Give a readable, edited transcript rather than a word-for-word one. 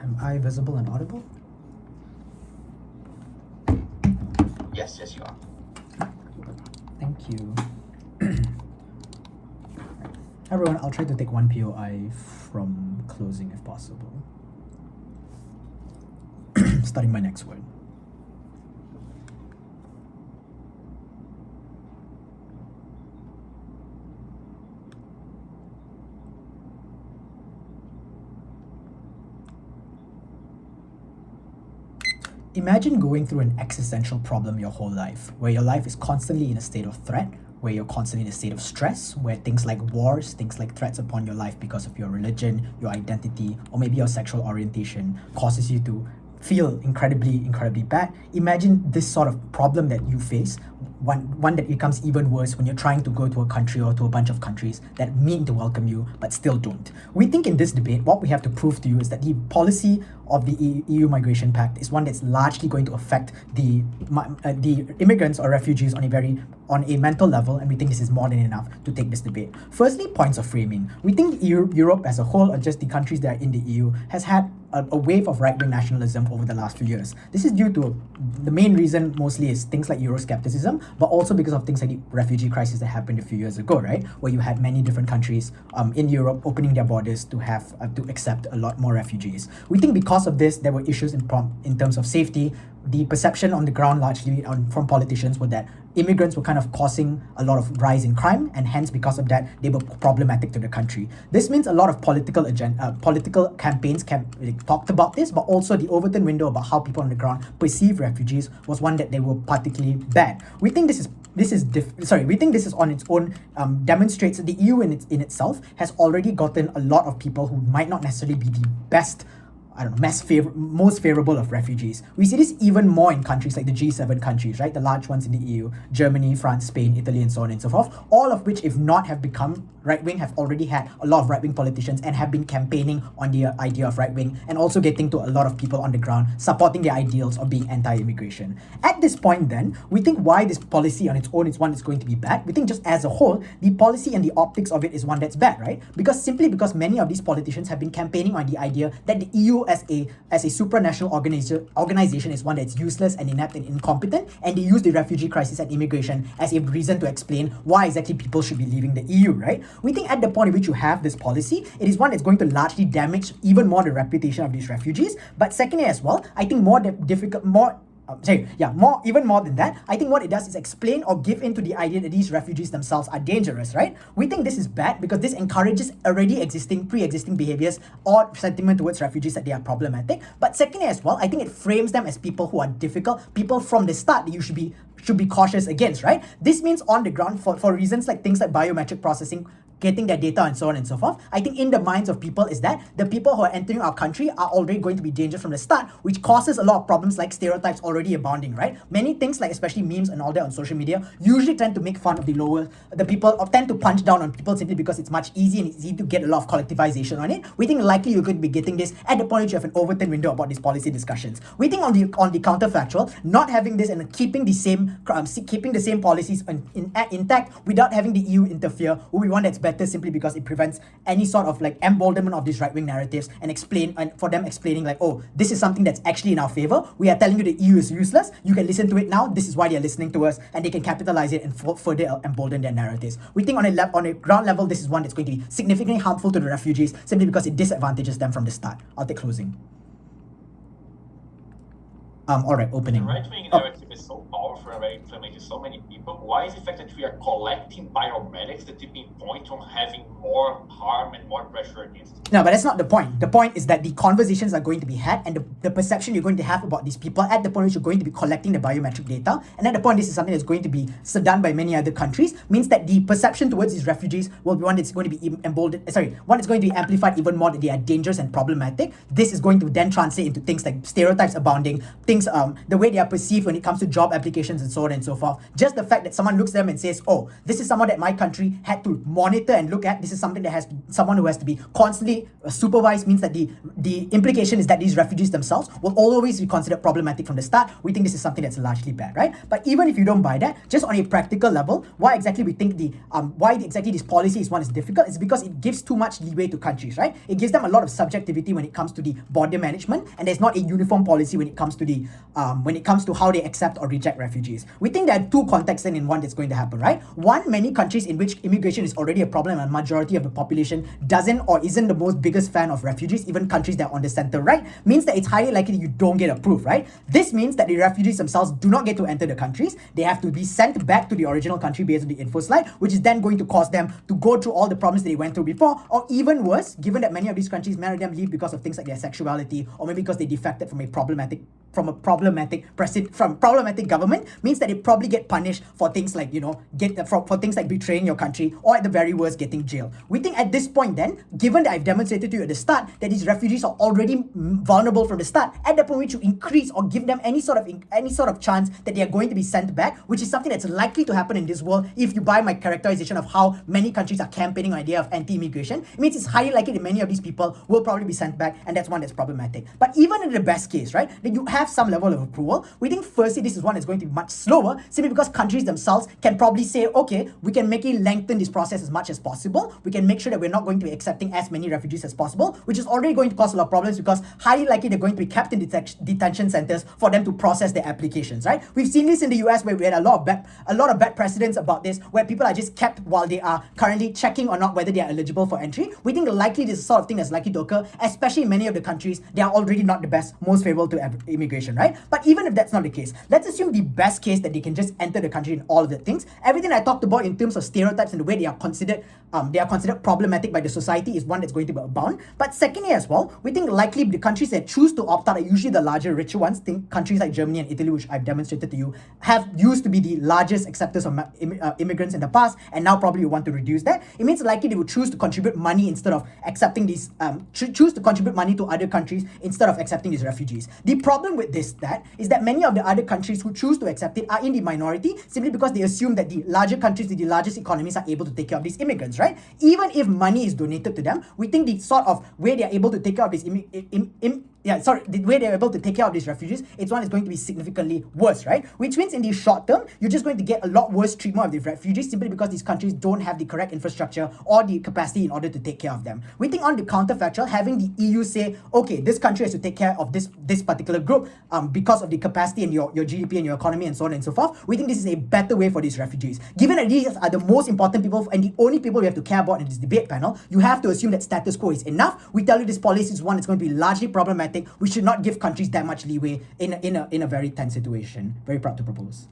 Am I visible and audible? Yes, you are. Thank you. Everyone, I'll try to take one POI from closing if possible. Starting my next word. Imagine going through an existential problem your whole life, where your life is constantly in a state of threat, where you're constantly in a state of stress, where things like wars, things like threats upon your life because of your religion, your identity, or maybe your sexual orientation causes you to feel incredibly bad. Imagine this sort of problem that you face, one that becomes even worse when you're trying to go to a country or to a bunch of countries that mean to welcome you but still don't. We think in this debate, what we have to prove to you is that the policy of the EU Migration Pact is one that's largely going to affect the immigrants or refugees on a mental level, and we think this is more than enough to take this debate. Firstly, points of framing. We think Europe as a whole, or just the countries that are in the EU, has had a wave of right-wing nationalism over the last few years. This is due to, the main reason mostly is things like Euroscepticism, but also because of things like the refugee crisis that happened a few years ago, right? Where you had many different countries in Europe opening their borders to have to accept a lot more refugees. We think because of this, there were issues in terms of safety. The perception on the ground largely from politicians were that immigrants were kind of causing a lot of rise in crime, and hence because of that they were problematic to the country. This means a lot of political campaigns talked about this, but also the Overton window about how people on the ground perceive refugees was one that they were particularly bad. We think this is on its own demonstrates that the EU in itself has already gotten a lot of people who might not necessarily be the best, most favorable of refugees. We see this even more in countries like the G7 countries, right? The large ones in the EU, Germany, France, Spain, Italy, and so on and so forth. All of which, if not have become right-wing, have already had a lot of right-wing politicians and have been campaigning on the idea of right-wing, and also getting to a lot of people on the ground supporting their ideals of being anti-immigration. At this point then, we think why this policy on its own is one that's going to be bad. We think just as a whole, the policy and the optics of it is one that's bad, right? Because many of these politicians have been campaigning on the idea that the EU as a supranational organization is one that's useless and inept and incompetent, and they use the refugee crisis and immigration as a reason to explain why exactly people should be leaving the EU, right? We think at the point at which you have this policy, it is one that's going to largely damage even more the reputation of these refugees. But secondly as well, I think even more than that, I think what it does is explain or give into the idea that these refugees themselves are dangerous, right? We think this is bad because this encourages pre-existing behaviors or sentiment towards refugees that they are problematic. But secondly as well, I think it frames them as people who are difficult, people from the start that you should be cautious against, right? This means on the ground for reasons like things like biometric processing, getting their data and so on and so forth, I think in the minds of people is that the people who are entering our country are already going to be dangerous from the start, which causes a lot of problems like stereotypes already abounding, right? Many things like especially memes and all that on social media usually tend to make fun of the people, or tend to punch down on people simply because it's much easy and it's easy to get a lot of collectivization on it. We think likely you're going to be getting this at the point that you have an Overton window about these policy discussions. We think on the counterfactual, not having this and keeping the same policies intact without having the EU interfere will be one that's better, simply because it prevents any sort of like emboldenment of these right-wing narratives and for them explaining like, oh, this is something that's actually in our favor. We are telling you the EU is useless. You can listen to it now. This is why they're listening to us, and they can capitalize it and further embolden their narratives. We think on a ground level, this is one that's going to be significantly harmful to the refugees simply because it disadvantages them from the start. I'll take closing. All right, opening. The right-wing narrative is so powerful and very inflammatory to so many people. Why is the fact that we are collecting biomedics the tipping point on having more harm and more pressure against it? No, but that's not the point. The point is that the conversations are going to be had, and the perception you're going to have about these people at the point which you're going to be collecting the biometric data, and at the point this is something that's going to be done by many other countries, means that the perception towards these refugees will be one that's going to be one that's going to be amplified even more, that they are dangerous and problematic. This is going to then translate into things like stereotypes abounding, the way they are perceived when it comes to job applications and so on and so forth. Just the fact that someone looks at them and says, oh, this is someone that my country had to monitor and look at, this is something that someone who has to be constantly supervised, means that the implication is that these refugees themselves will always be considered problematic from the start. We think this is something that's largely bad, right? But even if you don't buy that, just on a practical level, why exactly we think this policy is difficult is because it gives too much leeway to countries, right? It gives them a lot of subjectivity when it comes to the border management, and there's not a uniform policy when it comes to how they accept or reject refugees. We think there are two contexts then in one that's going to happen, right? One, many countries in which immigration is already a problem and majority of the population doesn't or isn't the most biggest fan of refugees, even countries that are on the center right, means that it's highly likely you don't get approved, right? This means that the refugees themselves do not get to enter the countries. They have to be sent back to the original country based on the info slide, which is then going to cause them to go through all the problems that they went through before, or even worse, given that many of these countries, many of them leave because of things like their sexuality, or maybe because they defected from a problematic government, means that they probably get punished for things like, for things like betraying your country, or at the very worst, getting jailed. We think at this point then, given that I've demonstrated to you at the start that these refugees are already vulnerable from the start, at the point which you increase or give them any sort of chance that they are going to be sent back, which is something that's likely to happen in this world if you buy my characterization of how many countries are campaigning an idea of anti-immigration, it means it's highly likely that many of these people will probably be sent back, and that's one that's problematic. But even in the best case, right, that you have some level of approval, we think firstly this is one that's going to be much slower, simply because countries themselves can probably say, okay, we can make it lengthen this process as much as possible. We can make sure that we're not going to be accepting as many refugees as possible, which is already going to cause a lot of problems because highly likely they're going to be kept in detention centers for them to process their applications, right? We've seen this in the US where we had a lot of bad precedents about this, where people are just kept while they are currently checking or not whether they are eligible for entry. We think likely this is the sort of thing that's likely to occur, especially in many of the countries. They are already not the most favorable to immigration, right? But even if that's not the case, let's assume the best case that they can just enter the country in all of the things. Everything I talked about in terms of stereotypes and the way they are considered problematic by the society is one that's going to be abound. But secondly as well, we think likely the countries that choose to opt out are usually the larger, richer ones. Think countries like Germany and Italy, which I've demonstrated to you, have used to be the largest acceptors of immigrants in the past, and now probably want to reduce that. It means likely they would choose to contribute money instead of accepting these, choose to contribute money to other countries instead of accepting these refugees. The problem with is that many of the other countries who choose to accept it are in the minority, simply because they assume that the larger countries with the largest economies are able to take care of these immigrants, right? Even if money is donated to them, we think the sort of way they are able to take care of these the way they're able to take care of these refugees, it's one that's going to be significantly worse, right? Which means in the short term, you're just going to get a lot worse treatment of the refugees simply because these countries don't have the correct infrastructure or the capacity in order to take care of them. We think on the counterfactual, having the EU say, okay, this country has to take care of this particular group because of the capacity and your GDP and your economy and so on and so forth, we think this is a better way for these refugees. Given that these are the most important people and the only people we have to care about in this debate panel, you have to assume that status quo is enough. We tell you this policy is one that's going to be largely problematic. We should not give countries that much leeway in a very tense situation. Very proud to propose.